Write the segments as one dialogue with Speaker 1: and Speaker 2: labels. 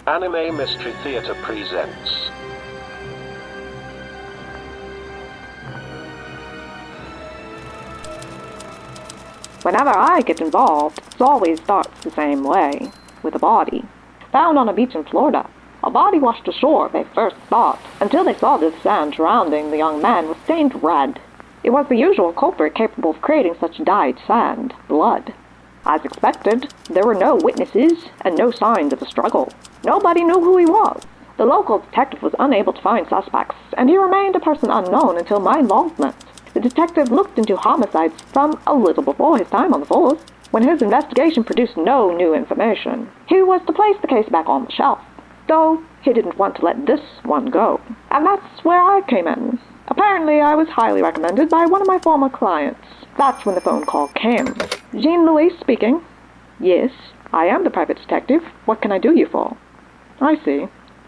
Speaker 1: Anime Mystery Theater presents.
Speaker 2: Whenever I get involved, it always starts the same way, with a body. Found on a beach in Florida. A body washed ashore, they first thought, until they saw the sand surrounding the young man was stained red. It was the usual culprit capable of creating such dyed sand, blood. As expected, there were no witnesses and no signs of a struggle. Nobody knew who he was. The local detective was unable to find suspects, and he remained a person unknown until my involvement. The detective looked into homicides from a little before his time on the force. When his investigation produced no new information, he was to place the case back on the shelf, though he didn't want to let this one go. And that's where I came in. Apparently, I was highly recommended by one of my former clients. That's when the phone call came. Jean Loise speaking. Yes, I am the private detective. What can I do you for? I see.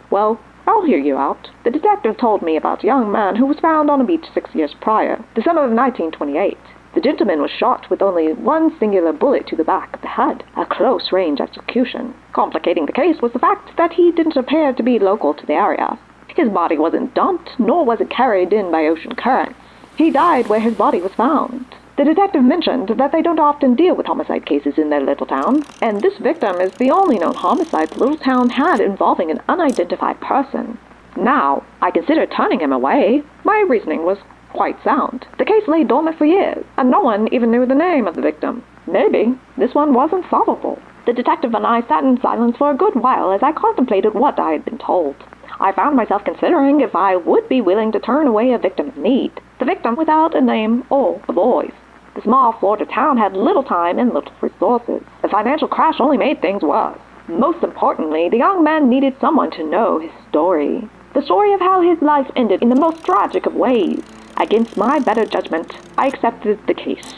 Speaker 2: Well, I'll hear you out. The detective told me about a young man who was found on a beach 6 years prior, the summer of 1928. The gentleman was shot with only one singular bullet to the back of the head, a close-range execution. Complicating the case was the fact that he didn't appear to be local to the area. His body wasn't dumped, nor was it carried in by ocean currents. He died where his body was found. The detective mentioned that they don't often deal with homicide cases in their little town, and this victim is the only known homicide the little town had involving an unidentified person. Now, I considered turning him away. My reasoning was quite sound. The case lay dormant for years, and no one even knew the name of the victim. Maybe this one wasn't solvable. The detective and I sat in silence for a good while as I contemplated what I had been told. I found myself considering if I would be willing to turn away a victim in need, the victim without a name or a voice. The small Florida town had little time and little resources. The financial crash only made things worse. Most importantly, the young man needed someone to know his story. The story of how his life ended in the most tragic of ways. Against my better judgment, I accepted the case.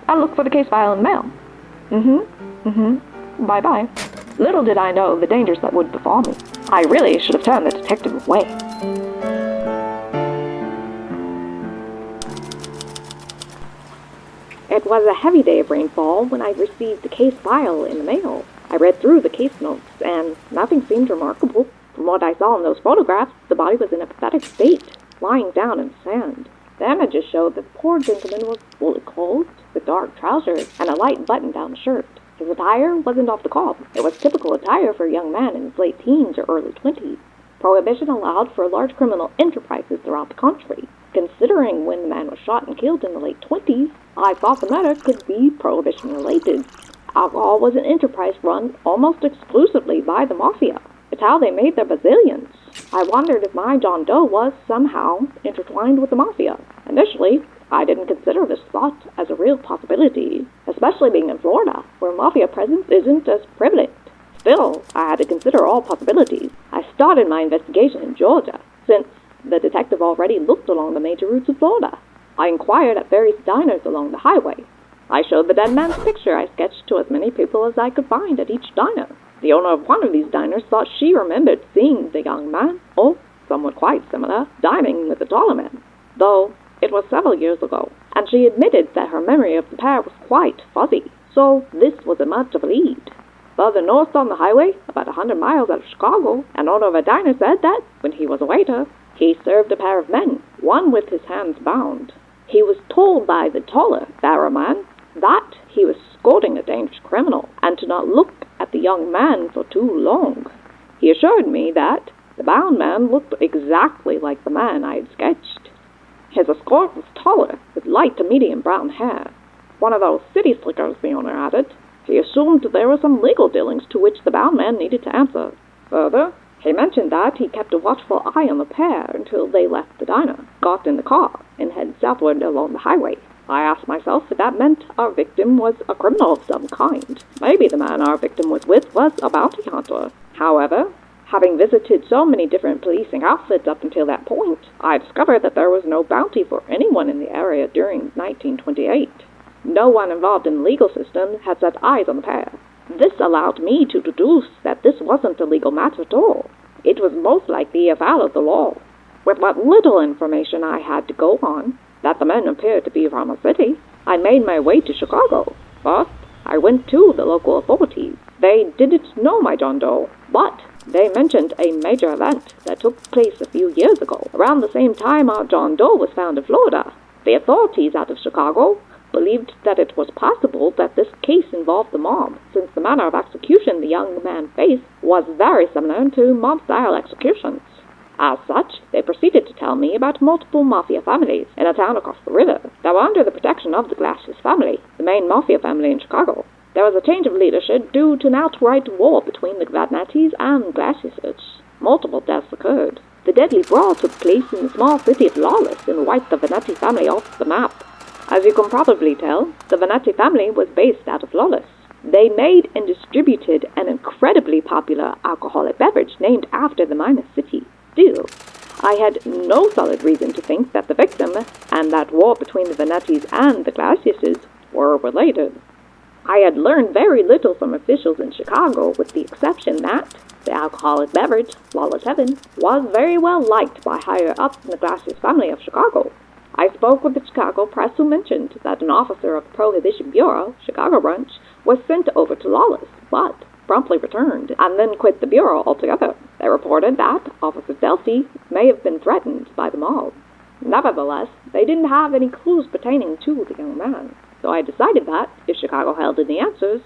Speaker 2: I'll look for the case file in the mail. Bye-bye. Little did I know the dangers that would befall me. I really should have turned the detective away. It was a heavy day of rainfall when I received the case file in the mail. I read through the case notes, and nothing seemed remarkable. From what I saw in those photographs, the body was in a pathetic state, lying down in the sand. The images showed that the poor gentleman was fully clothed, with dark trousers and a light button-down shirt. His attire wasn't off the cuff. It was typical attire for a young man in his late teens or early 20s. Prohibition allowed for large criminal enterprises throughout the country. Considering when the man was shot and killed in the late 20s, I thought the matter could be prohibition-related. Alcohol was an enterprise run almost exclusively by the mafia. It's how they made their bazillions. I wondered if my John Doe was somehow intertwined with the mafia. Initially, I didn't consider this thought as a real possibility, especially being in Florida, where mafia presence isn't as prevalent. Still, I had to consider all possibilities. I started my investigation in Georgia, since the detective already looked along the major routes of Florida. I inquired at various diners along the highway. I showed the dead man's picture I sketched to as many people as I could find at each diner. The owner of one of these diners thought she remembered seeing the young man, or someone quite similar, dining with the taller man, though it was several years ago, and she admitted that her memory of the pair was quite fuzzy, so this was a much of a lead. Further north on the highway, about 100 miles out of Chicago, an owner of a diner said that, when he was a waiter, he served a pair of men, one with his hands bound. He was told by the taller, fairer man that he was escorting a dangerous criminal, and to not look at the young man for too long. He assured me that the bound man looked exactly like the man I had sketched. His escort was taller, with light to medium brown hair. One of those city slickers, the owner added. He assumed there were some legal dealings to which the bound man needed to answer. Further, he mentioned that he kept a watchful eye on the pair until they left the diner, got in the car, and headed southward along the highway. I asked myself if that meant our victim was a criminal of some kind. Maybe the man our victim was with was a bounty hunter. However, having visited so many different policing outfits up until that point, I discovered that there was no bounty for anyone in the area during 1928. No one involved in the legal system had set eyes on the pair. This allowed me to deduce that this wasn't a legal matter at all. It was most likely a foul of the law. With what little information I had to go on, that the men appeared to be from a city, I made my way to Chicago. First, I went to the local authorities. They didn't know my John Doe, but they mentioned a major event that took place a few years ago, around the same time our John Doe was found in Florida. The authorities out of Chicago believed that it was possible that this case involved the mob, since the manner of execution the young man faced was very similar to mob-style executions. As such, they proceeded to tell me about multiple mafia families in a town across the river that were under the protection of the Glacius family, the main mafia family in Chicago. There was a change of leadership due to an outright war between the Vanettis and Glaciuses. Multiple deaths occurred. The deadly brawl took place in the small city of Lawless and wiped the Vanetti family off the map. As you can probably tell, the Vanetti family was based out of Lawless. They made and distributed an incredibly popular alcoholic beverage named after the minor city. Still, I had no solid reason to think that the victim and that war between the Vanettis and the Glaciuses were related. I had learned very little from officials in Chicago, with the exception that the alcoholic beverage, Lawless Heaven, was very well liked by higher-ups in the Glacius family of Chicago. I spoke with the Chicago press, who mentioned that an officer of the Prohibition Bureau, Chicago branch, was sent over to Lawless, but promptly returned, and then quit the bureau altogether. They reported that Officer Delphi may have been threatened by the mob. Nevertheless, they didn't have any clues pertaining to the young man, so I decided that, if Chicago held any answers,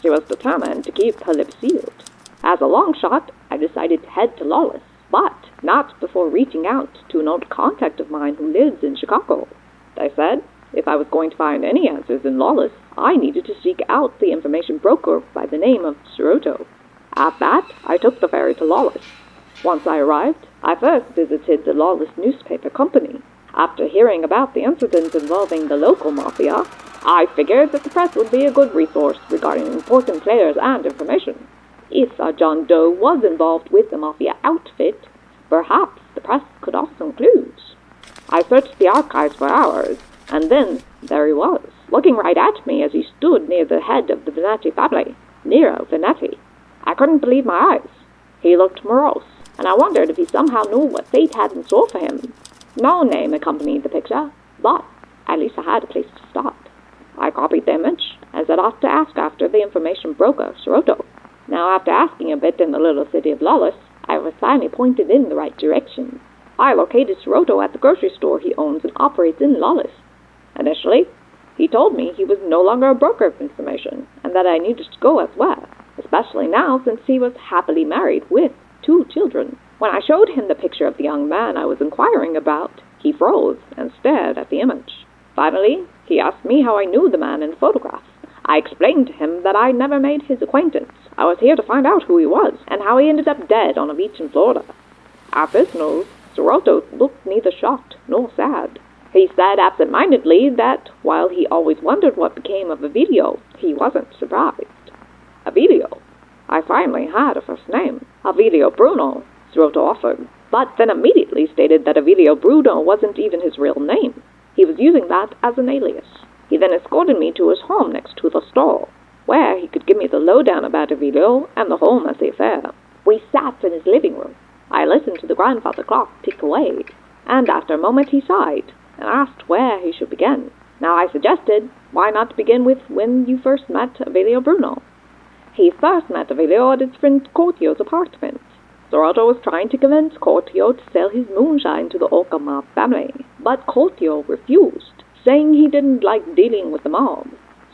Speaker 2: she was determined to keep her lips sealed. As a long shot, I decided to head to Lawless, but not before reaching out to an old contact of mine who lives in Chicago. They said if I was going to find any answers in Lawless, I needed to seek out the information broker by the name of Cerotto. At that, I took the ferry to Lawless. Once I arrived, I first visited the Lawless newspaper company. After hearing about the incident involving the local mafia, I figured that the press would be a good resource regarding important players and information. If a John Doe was involved with the mafia outfit, perhaps the press could offer some clues. I searched the archives for hours, and then there he was, looking right at me as he stood near the head of the Vanetti family, Nero Vanetti. I couldn't believe my eyes. He looked morose, and I wondered if he somehow knew what fate had in store for him. No name accompanied the picture, but at least I had a place to start. I copied the image and set off to ask after the information broker, Cerotto. Now, after asking a bit in the little city of Lawless, I was finally pointed in the right direction. I located Cerotto at the grocery store he owns and operates in Lawless. Initially, he told me he was no longer a broker of information, and that I needed to go elsewhere, especially now since he was happily married with 2 children. When I showed him the picture of the young man I was inquiring about, he froze and stared at the image. Finally, he asked me how I knew the man in the photograph. I explained to him that I never made his acquaintance. I was here to find out who he was, and how he ended up dead on a beach in Florida. At this news, Cerotto looked neither shocked nor sad. He said absent-mindedly that, while he always wondered what became of Avilio, he wasn't surprised. Avilio? I finally had a first name. Avilio Bruno, Cerotto offered, but then immediately stated that Avilio Bruno wasn't even his real name. He was using that as an alias. He then escorted me to his home next to the store, where he could give me the lowdown about Avilio and the whole messy affair. We sat in his living room. I listened to the grandfather clock tick away, and after a moment he sighed and asked where he should begin. Now I suggested, why not begin with when you first met Avilio Bruno? He first met Avilio at his friend Cortio's apartment. Cerotto was trying to convince Cortio to sell his moonshine to the Orca mob family, but Cortio refused, saying he didn't like dealing with the mob.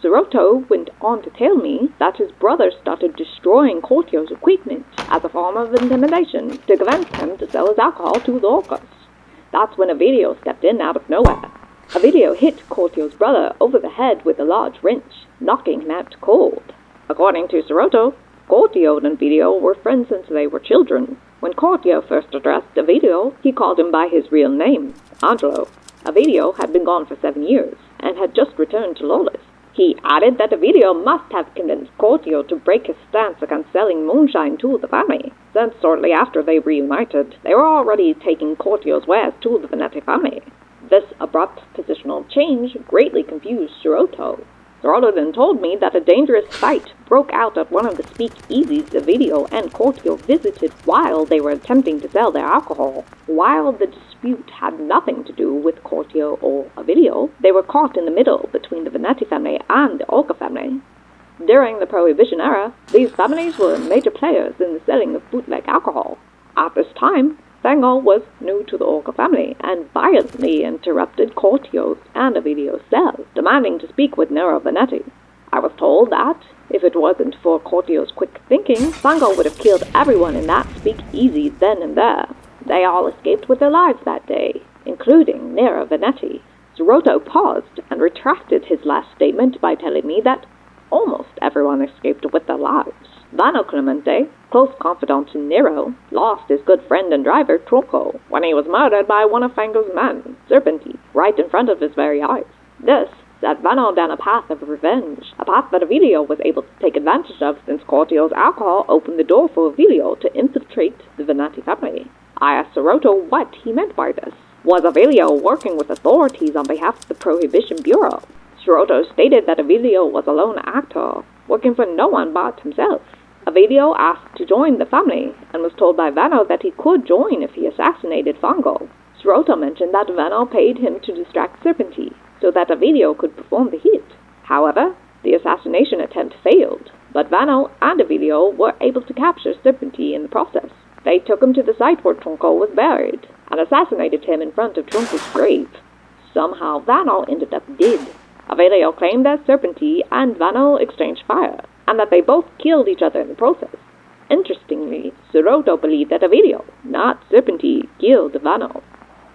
Speaker 2: Cerotto went on to tell me that his brother started destroying Cortio's equipment as a form of intimidation to convince him to sell his alcohol to the Orcas. That's when Avilio stepped in out of nowhere. Avilio hit Cortio's brother over the head with a large wrench, knocking him out cold. According to Cerotto, Cortio and Avilio were friends since they were children. When Cortio first addressed Avilio, he called him by his real name, Angelo. Avilio had been gone for 7 years, and had just returned to Lawless. He added that Avilio must have convinced Cortio to break his stance against selling moonshine to the family, since shortly after they reunited, they were already taking Cortio's wares to the Vanetti family. This abrupt positional change greatly confused Cerotto. Cerotto then told me that a dangerous fight broke out at one of the speakeasies Avilio and Cortio visited while they were attempting to sell their alcohol. While the dispute had nothing to do with Cortio or Avilio, they were caught in the middle between the Vanetti family and the Orca family. During the Prohibition era, these families were major players in the selling of bootleg alcohol. At this time, Fango was new to the Orca family and violently interrupted Cortio's and Avilio's cells, demanding to speak with Nero Venetti. I was told that, if it wasn't for Cortio's quick thinking, Fango would have killed everyone in that speakeasy then and there. They all escaped with their lives that day, including Nero Venetti. Cerotto paused and retracted his last statement by telling me that almost everyone escaped with their lives. Vano Clemente, close confidant to Nero, lost his good friend and driver, Tronco, when he was murdered by one of Fango's men, Serpenti, right in front of his very eyes. This set Vano down a path of revenge, a path that Avilio was able to take advantage of since Cortio's alcohol opened the door for Avilio to infiltrate the Venati family. I asked Cerotto what he meant by this. Was Avilio working with authorities on behalf of the Prohibition Bureau? Cerotto stated that Avilio was a lone actor, working for no one but himself. Avilio asked to join the family, and was told by Vano that he could join if he assassinated Fango. Cerotto mentioned that Vano paid him to distract Serpenti, so that Avilio could perform the hit. However, the assassination attempt failed, but Vano and Avilio were able to capture Serpenti in the process. They took him to the site where Tronco was buried, and assassinated him in front of Tronco's grave. Somehow Vano ended up dead. Avilio claimed that Serpenti and Vano exchanged fire, and that they both killed each other in the process. Interestingly, Cerotto believed that Avilio, not Serpenti, killed Vano.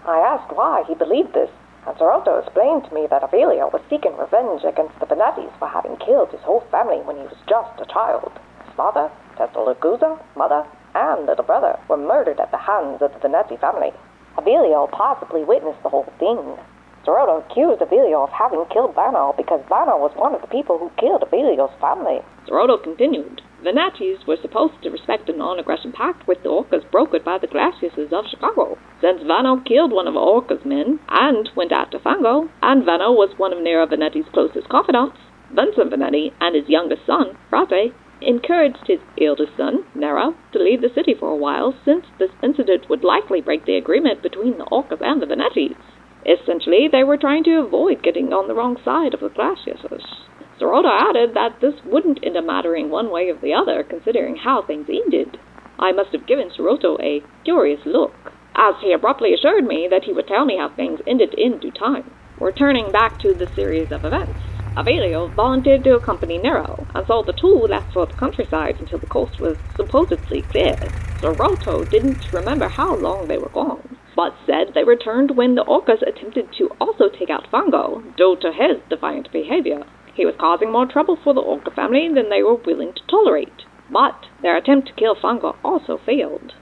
Speaker 3: I asked why he believed this, and Cerotto explained to me that Avilio was seeking revenge against the Benedettanis for having killed his whole family when he was just a child. His father, Angelo Lagusa, mother, and little brother were murdered at the hands of the Benedettasi family. Avilio possibly witnessed the whole thing. Cerotto accused Avilio of having killed Vano because Vano was one of the people who killed Avilio's family.
Speaker 2: Cerotto continued. Venetis were supposed to respect the non-aggression pact with the Orcas brokered by the Glaciuses of Chicago. Since Vano killed one of Orca's men and went after Fango, and Vano was one of Nero Venetti's closest confidants, Vincent Venetti and his youngest son, Frate, encouraged his eldest son, Nero, to leave the city for a while, since this incident would likely break the agreement between the Orcas and the Venettis. Essentially, they were trying to avoid getting on the wrong side of the Glaciuses. Cerotto added that this wouldn't end up mattering one way or the other, considering how things ended. I must have given Cerotto a curious look, as he abruptly assured me that he would tell me how things ended in due time. Returning back to the series of events, Avilio volunteered to accompany Nero, and so the two left for the countryside until the coast was supposedly cleared. Cerotto didn't remember how long they were gone, but said they returned when the Orcas attempted to also take out Fango, due to his defiant behavior. He was causing more trouble for the Orca family than they were willing to tolerate, but their attempt to kill Fango also failed.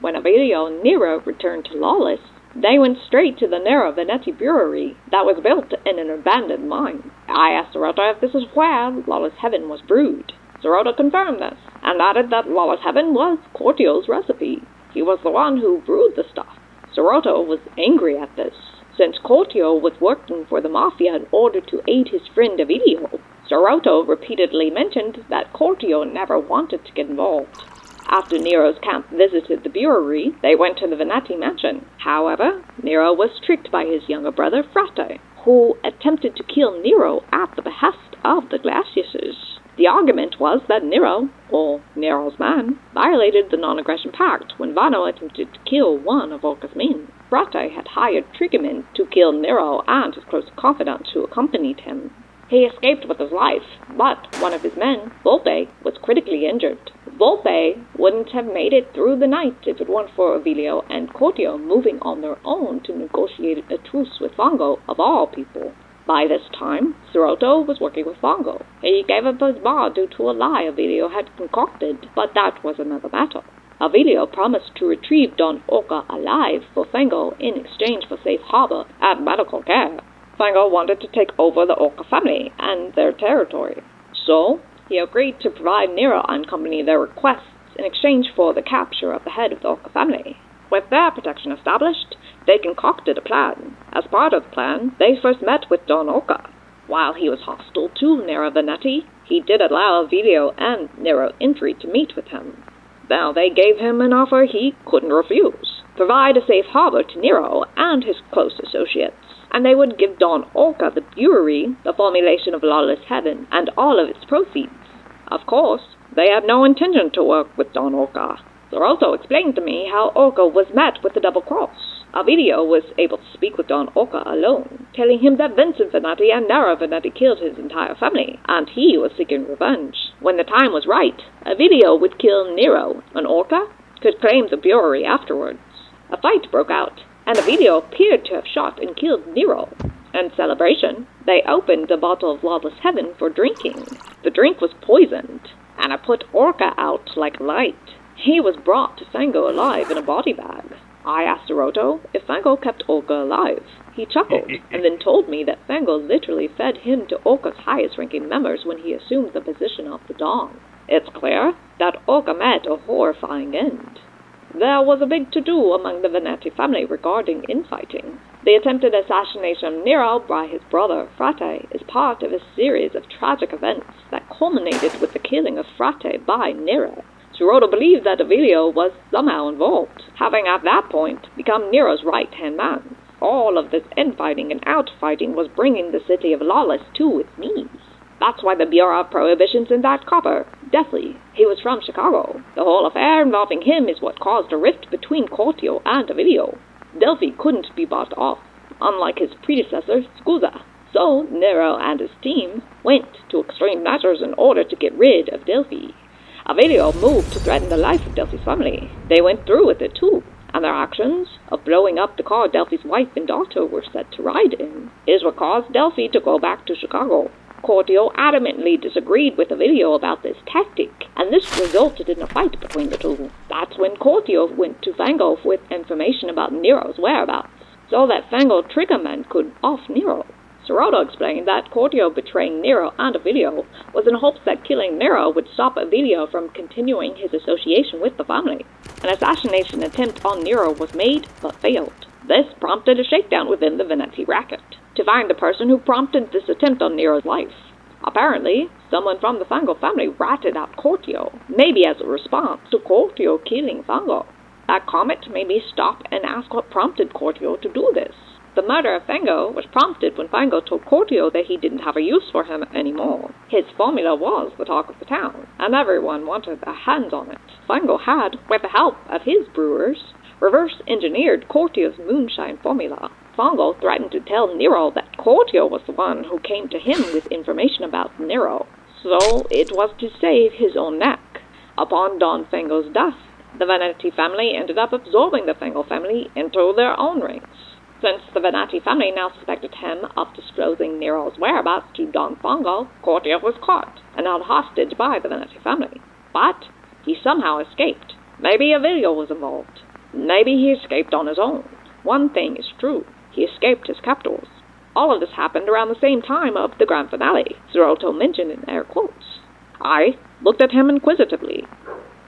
Speaker 2: When Avilio and Nero returned to Lawless, they went straight to the Nero Venetti brewery that was built in an abandoned mine. I asked Cerotto if this is where Lawless Heaven was brewed. Cerotto confirmed this, and added that Lawless Heaven was Cortio's recipe. He was the one who brewed the stuff. Cerotto was angry at this, since Cortio was working for the Mafia in order to aid his friend Avilio. Cerotto repeatedly mentioned that Cortio never wanted to get involved. After Nero's camp visited the brewery, they went to the Venetti mansion. However, Nero was tricked by his younger brother Frate, who attempted to kill Nero at the behest of the Glaciuses. The argument was that Nero, or Nero's man, violated the non-aggression pact when Vano attempted to kill one of Orca's men. Frate had hired triggermen to kill Nero and his close confidant who accompanied him. He escaped with his life, but one of his men, Volpe, was critically injured. Volpe wouldn't have made it through the night if it weren't for Avilio and Cortio moving on their own to negotiate a truce with Fango, of all people. By this time, Cerotto was working with Fango. He gave up his bar due to a lie Avilio had concocted, but that was another matter. Avilio promised to retrieve Don Orca alive for Fango in exchange for safe harbor and medical care. Fango wanted to take over the Orca family and their territory, so he agreed to provide Nero and company their requests in exchange for the capture of the head of the Orca family. With their protection established, they concocted a plan. As part of the plan, they first met with Don Orca. While he was hostile to Nero Venetti, he did allow Avilio and Nero Entry to meet with him. Now they gave him an offer he couldn't refuse: provide a safe harbor to Nero and his close associates, and they would give Don Orca the brewery, the formulation of Lawless Heaven, and all of its proceeds. Of course, they had no intention to work with Don Orca. Cerotto explained to me how Orca was met with the double cross. Avilio was able to speak with Don Orca alone, telling him that Vincent Venati and Nero Venati killed his entire family, and he was seeking revenge. When the time was right, Avilio would kill Nero, and Orca could claim the brewery afterwards. A fight broke out, and Avilio appeared to have shot and killed Nero. In celebration, they opened a bottle of Lawless Heaven for drinking. The drink was poisoned, and it put Orca out like light. He was brought to Fango alive in a body bag. I asked Cerotto if Fango kept Orca alive. He chuckled, and then told me that Fango literally fed him to Orca's highest-ranking members when he assumed the position of the Don. It's clear that Orca met a horrifying end. There was a big to-do among the Veneti family regarding infighting. The attempted assassination of Nero by his brother, Frate, is part of a series of tragic events that culminated with the killing of Frate by Nero. Cerotto believed that Avilio was somehow involved, having at that point become Nero's right-hand man. All of this infighting and outfighting was bringing the city of Lawless to its knees. That's why the Bureau of Prohibitions in that copper. Deathly. He was from Chicago. The whole affair involving him is what caused a rift between Cortio and Avilio. Delphi couldn't be bought off, unlike his predecessor, Scusa. So Nero and his team went to extreme measures in order to get rid of Delphi. Avilio moved to threaten the life of Delphi's family. They went through with it too, and their actions of blowing up the car Delphi's wife and daughter were set to ride in is what caused Delphi to go back to Chicago. Cortio adamantly disagreed with Avilio about this tactic, and this resulted in a fight between the two. That's when Cortio went to Fango with information about Nero's whereabouts, so that Fango triggerman could off Nero. Cerotto explained that Cortio betraying Nero and Avilio was in hopes that killing Nero would stop Avilio from continuing his association with the family. An assassination attempt on Nero was made, but failed. This prompted a shakedown within the Veneti racket, to find the person who prompted this attempt on Nero's life. Apparently, someone from the Fango family ratted out Cortio, maybe as a response to Cortio killing Fango. That comment made me stop and ask what prompted Cortio to do this. The murder of Fango was prompted when Fango told Cortio that he didn't have a use for him anymore. His formula was the talk of the town, and everyone wanted a hand on it. Fango had, with the help of his brewers, reverse-engineered Cortio's moonshine formula. Fango threatened to tell Nero that Cortio was the one who came to him with information about Nero, so it was to save his own neck. Upon Don Fango's death, the Veneti family ended up absorbing the Fango family into their own ranks. Since the Veneti family now suspected him of disclosing Nero's whereabouts to Don Fango, Cortio was caught and held hostage by the Veneti family. But he somehow escaped. Maybe Avilio was involved. Maybe he escaped on his own. One thing is true. He escaped his captors. All of this happened around the same time of the grand finale, Cerotto mentioned in air quotes. I looked at him inquisitively.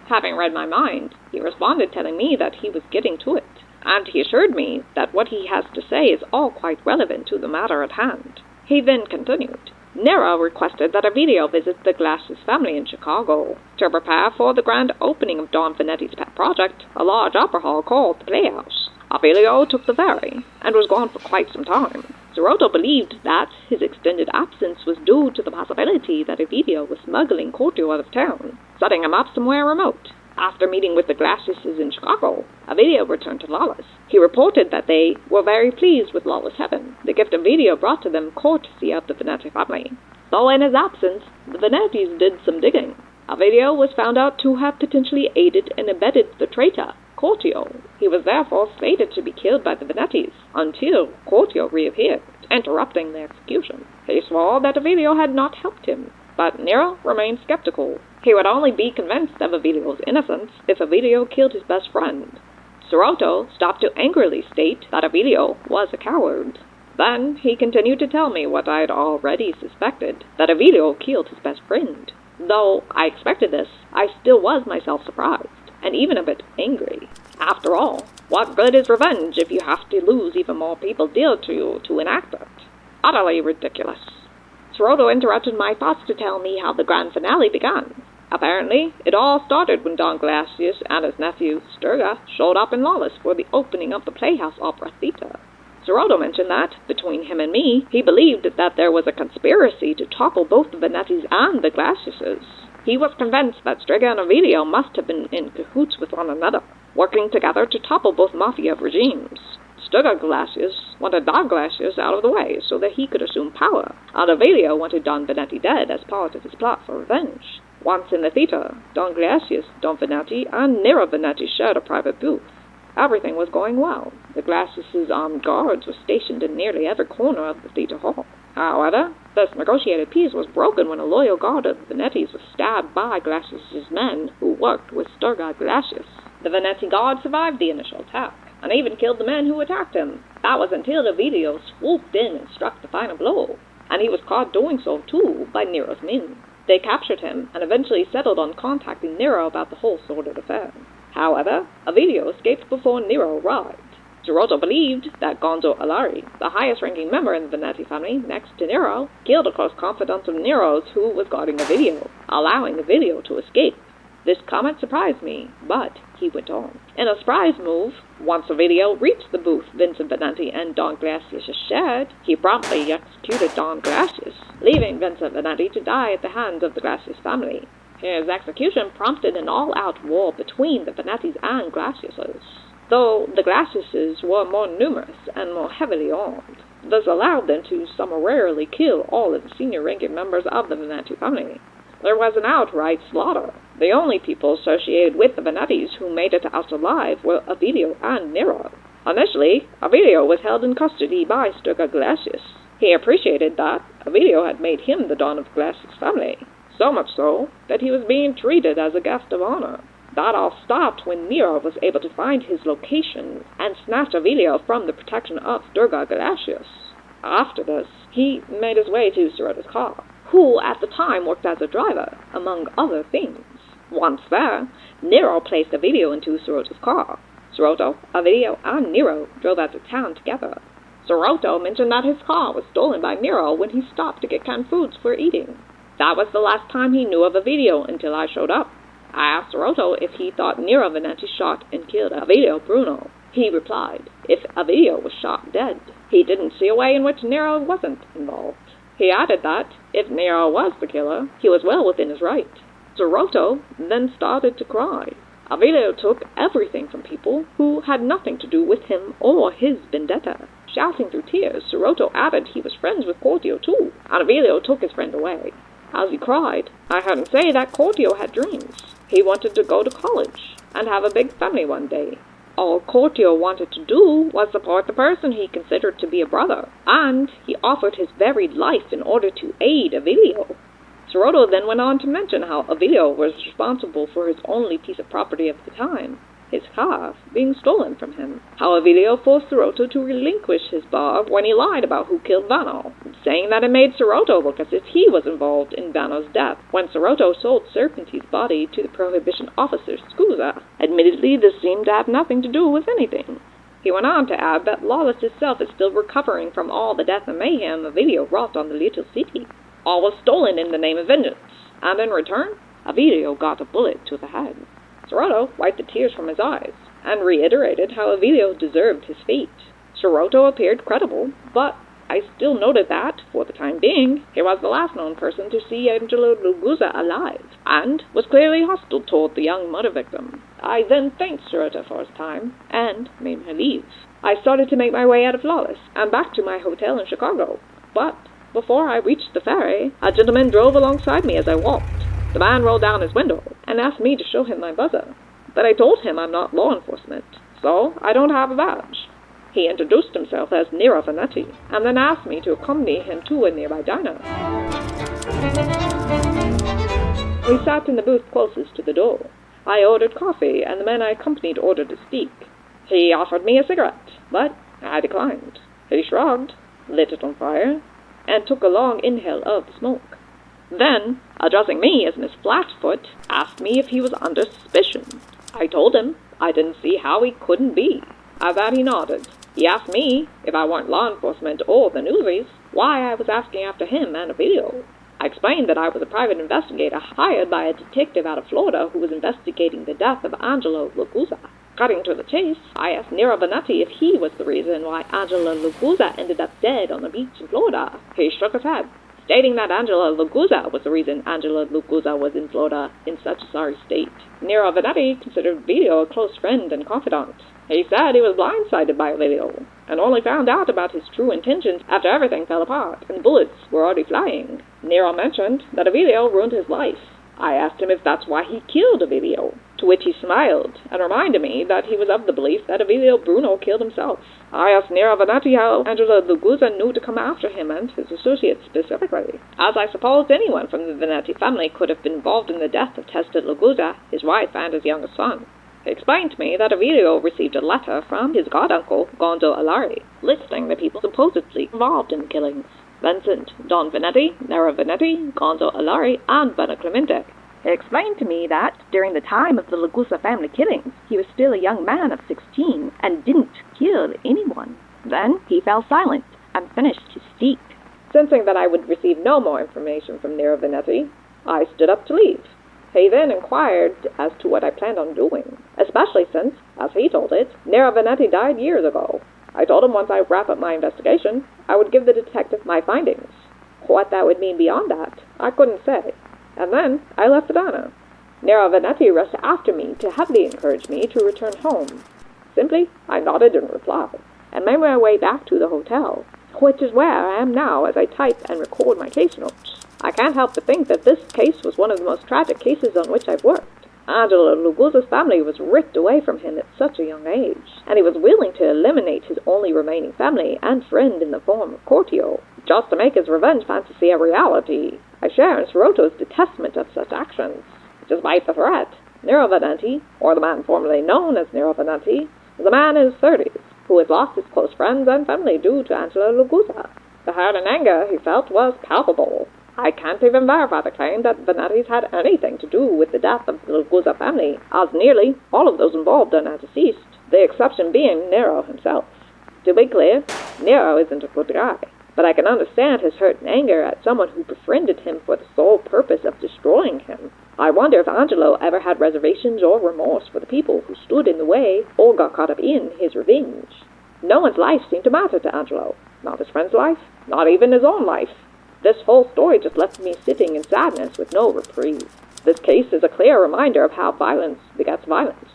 Speaker 2: Having read my mind, he responded telling me that he was getting to it, and he assured me that what he has to say is all quite relevant to the matter at hand. He then continued. Nero requested that Avilio visit the Glass's family in Chicago to prepare for the grand opening of Don Veneti's pet project, a large opera hall called the Playhouse. Avilio took the ferry, and was gone for quite some time. Cerotto believed that his extended absence was due to the possibility that Avilio was smuggling Cortio out of town, setting him up somewhere remote. After meeting with the Glasses in Chicago, Avilio returned to Lawless. He reported that they were very pleased with Lawless Heaven, the gift Avilio brought to them courtesy of the Veneti family. Though in his absence, the Venetis did some digging. Avilio was found out to have potentially aided and abetted the traitor, Cortio. He was therefore slated to be killed by the Venetis until Cortio reappeared, interrupting the execution. He swore that Avilio had not helped him, but Nero remained skeptical. He would only be convinced of Avilio's innocence if Avilio killed his best friend. Cerotto stopped to angrily state that Avilio was a coward. Then he continued to tell me what I had already suspected, that Avilio killed his best friend. Though I expected this, I still was myself surprised, and even a bit angry. After all, what good is revenge if you have to lose even more people dear to you to enact it? Utterly ridiculous. Cerotto interrupted my thoughts to tell me how the grand finale began. Apparently, it all started when Don Glacius and his nephew, Sturga, showed up in Lawless for the opening of the Playhouse Opera Theater. Cerotto mentioned that, between him and me, he believed that there was a conspiracy to topple both the Venetis and the Glaciuses. He was convinced that Strega and Avilio must have been in cahoots with one another, working together to topple both mafia regimes. Strega Glacius wanted Don Glacius out of the way so that he could assume power, and Avilio wanted Don Venetti dead as part of his plot for revenge. Once in the theater, Don Glacius, Don Venetti, and Nero Venetti shared a private booth. Everything was going well. The Glacius' armed guards were stationed in nearly every corner of the theater hall. However, this negotiated peace was broken when a loyal guard of the Venettis was stabbed by Glacius' men who worked with Strega Glacius. The Venetti guard survived the initial attack, and even killed the men who attacked him. That was until Avilio swooped in and struck the final blow, and he was caught doing so too by Nero's men. They captured him, and eventually settled on contacting Nero about the whole sordid affair. However, Avilio escaped before Nero arrived. Cerotto believed that Gonzo Alari, the highest-ranking member in the Venetti family, next to Nero, killed a close confidant of Nero's who was guarding Avilio, allowing Avilio to escape. This comment surprised me, but he went on. In a surprise move, once Avilio reached the booth Vincent Venetti and Don Glacius shared, he promptly executed Don Glacius, leaving Vincent Venetti to die at the hands of the Glacius family. His execution prompted an all-out war between the Venettis and Glaciuses, though the Glaciuses were more numerous and more heavily armed. This allowed them to summarily kill all of the senior-ranking members of the Venetti family. There was an outright slaughter. The only people associated with the Venettis who made it out alive were Avilio and Nero. Initially, Avilio was held in custody by Strega Glacius. He appreciated that Avilio had made him the Don of Glacius' family, so much so that he was being treated as a guest of honor. That all stopped when Nero was able to find his location and snatch Avilio from the protection of Strega Glacius. After this, he made his way to Cerotto's car, who at the time worked as a driver, among other things. Once there, Nero placed Avilio into Cerotto's car. Cerotto, Avilio, and Nero drove out of town together. Cerotto mentioned that his car was stolen by Nero when he stopped to get canned foods for eating. That was the last time he knew of Avilio until I showed up. I asked Cerotto if he thought Nero Venetti shot and killed Avilio Bruno. He replied, if Avilio was shot dead, he didn't see a way in which Nero wasn't involved. He added that, if Nero was the killer, he was well within his right. Cerotto then started to cry. Avilio took everything from people who had nothing to do with him or his vendetta. Shouting through tears, Cerotto added he was friends with Cortio too, and Avilio took his friend away. As he cried, I heard him say that Cortio had dreams. He wanted to go to college and have a big family one day. All Cortio wanted to do was support the person he considered to be a brother, and he offered his very life in order to aid Avilio. Cerotto then went on to mention how Avilio was responsible for his only piece of property of the time, his car, being stolen from him. How Avilio forced Cerotto to relinquish his bar when he lied about who killed Vano, saying that it made Cerotto look as if he was involved in Vano's death when Cerotto sold Serpenti's body to the Prohibition officer Scusa. Admittedly, this seemed to have nothing to do with anything. He went on to add that Lawless itself is still recovering from all the death and mayhem Avilio wrought on the little city. All was stolen in the name of vengeance, and in return, Avilio got a bullet to the head. Cerotto wiped the tears from his eyes, and reiterated how Avilio deserved his fate. Cerotto appeared credible, but I still noted that, for the time being, he was the last known person to see Angelo Lagusa alive, and was clearly hostile toward the young murder victim. I then thanked Cerotto for his time, and made my leave. I started to make my way out of Lawless, and back to my hotel in Chicago, but before I reached the ferry, a gentleman drove alongside me as I walked. The man rolled down his window and asked me to show him my buzzer, but I told him I'm not law enforcement, so I don't have a badge. He introduced himself as Nero Venetti, and then asked me to accompany him to a nearby diner. We sat in the booth closest to the door. I ordered coffee, and the man I accompanied ordered a steak. He offered me a cigarette, but I declined. He shrugged, lit it on fire, and took a long inhale of the smoke. Then, addressing me as Miss Flatfoot, asked me if he was under suspicion. I told him I didn't see how he couldn't be. At that he nodded. He asked me, if I weren't law enforcement or the newsies, why I was asking after him and Avilio. I explained that I was a private investigator hired by a detective out of Florida who was investigating the death of Angelo Lagusa. Cutting to the chase, I asked Nero Venetti if he was the reason why Angelo Lagusa ended up dead on the beach in Florida. He shook his head. stating that Angelo Lagusa was the reason Angelo Lagusa was in Florida in such a sorry state. Nero Venetti considered Avilio a close friend and confidant. He said he was blindsided by Avilio, and only found out about his true intentions after everything fell apart and the bullets were already flying. Nero mentioned that Avilio ruined his life. I asked him if that's why he killed Avilio, to which he smiled and reminded me that he was of the belief that Avilio Bruno killed himself. I asked Nero Venetti how Angelo Lagusa knew to come after him and his associates specifically, as I supposed anyone from the Venetti family could have been involved in the death of Tested Lagusa, his wife, and his youngest son. He explained to me that Avilio received a letter from his goduncle, Gonzo Alari, listing the people supposedly involved in the killings. Vincent, Don Venetti, Nero Venetti, Gonzo Alari, and Bena Clemente. He explained to me that, during the time of the Lagusa family killings, he was still a young man of 16 and didn't kill anyone. Then he fell silent and finished his sqeeek. Sensing that I would receive no more information from Nero Venetti, I stood up to leave. He then inquired as to what I planned on doing, especially since, as he told it, Nero Venetti died years ago. I told him once I wrap up my investigation, I would give the detective my findings. What that would mean beyond that, I couldn't say. And then I left Adana. Nero Venetti rushed after me to heavily encourage me to return home. Simply, I nodded in reply, and made my way back to the hotel, which is where I am now as I type and record my case notes. I can't help but think that this case was one of the most tragic cases on which I've worked. Angelo Lagusa's family was ripped away from him at such a young age, and he was willing to eliminate his only remaining family and friend in the form of Cortio, just to make his revenge fantasy a reality. I share in Cerotto's detestment of such actions. Despite the threat, Nero Venetti, or the man formerly known as Nero Venetti, is a man in his 30s, who has lost his close friends and family due to Angelo Lagusa. The hurt and anger he felt was palpable. I can't even verify the claim that Venetti's had anything to do with the death of the Lagusa family, as nearly all of those involved are now deceased, the exception being Nero himself. To be clear, Nero isn't a good guy, but I can understand his hurt and anger at someone who befriended him for the sole purpose of destroying him. I wonder if Angelo ever had reservations or remorse for the people who stood in the way or got caught up in his revenge. No one's life seemed to matter to Angelo. Not his friend's life, not even his own life. This whole story just left me sitting in sadness with no reprieve. This case is a clear reminder of how violence begets violence.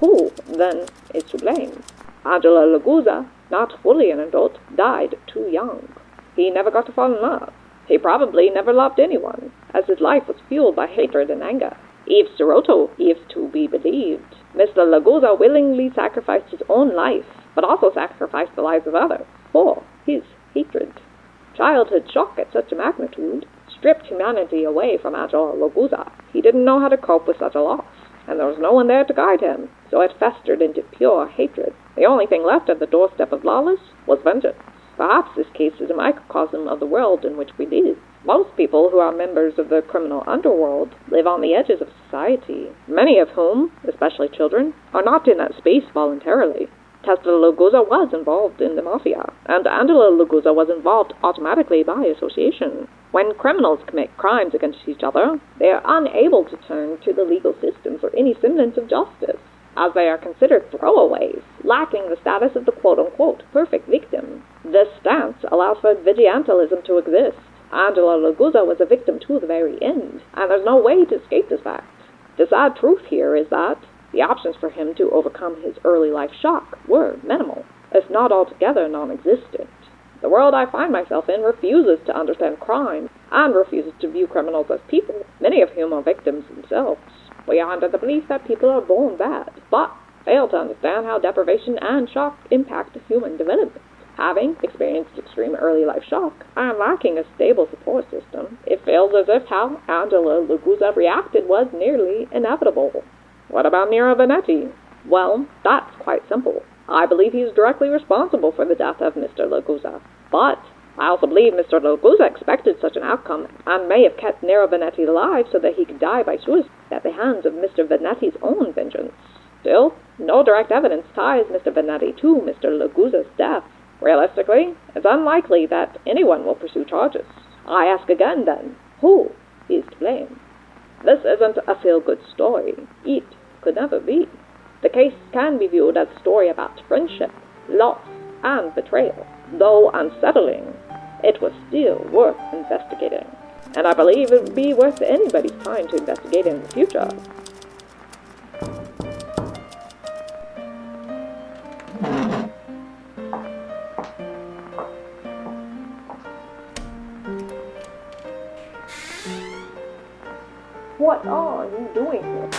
Speaker 2: Who, then, is to blame? Angelo Lagusa, not fully an adult, died too young. He never got to fall in love. He probably never loved anyone, as his life was fueled by hatred and anger. If Cerotto is to be believed, Mr. Lagusa willingly sacrificed his own life, but also sacrificed the lives of others, for his hatred. Childhood shock at such a magnitude stripped humanity away from Angelo Lagusa. He didn't know how to cope with such a loss, and there was no one there to guide him, so it festered into pure hatred. The only thing left at the doorstep of Lawless was vengeance. Perhaps this case is a microcosm of the world in which we live. Most people who are members of the criminal underworld live on the edges of society, many of whom, especially children, are not in that space voluntarily. Tested Lagusa was involved in the mafia, and Angelo Lagusa was involved automatically by association. When criminals commit crimes against each other, they are unable to turn to the legal system for any semblance of justice, as they are considered throwaways, lacking the status of the quote-unquote perfect victim. This stance allows for vigilantism to exist. Angelo Lagusa was a victim to the very end, and there's no way to escape this fact. The sad truth here is that the options for him to overcome his early life shock were minimal, if not altogether non-existent. The world I find myself in refuses to understand crime, and refuses to view criminals as people, many of whom are victims themselves. We are under the belief that people are born bad, but fail to understand how deprivation and shock impact human development. Having experienced extreme early life shock, and lacking a stable support system, it feels as if how Angelo Lagusa reacted was nearly inevitable. What about Nero Venetti? Well, that's quite simple. I believe he's directly responsible for the death of Mr. Lagusa. But I also believe Mr. Lagusa expected such an outcome, and may have kept Nero Venetti alive so that he could die by suicide at the hands of Mr. Venetti's own vengeance. Still, no direct evidence ties Mr. Venetti to Mr. Lagusa's death. Realistically, it's unlikely that anyone will pursue charges. I ask again then, who is to blame? This isn't a feel-good story. It could never be. The case can be viewed as a story about friendship, loss, and betrayal. Though unsettling,
Speaker 4: it was still worth investigating. And I believe it would be worth anybody's time to investigate in the future.
Speaker 2: What are you doing here?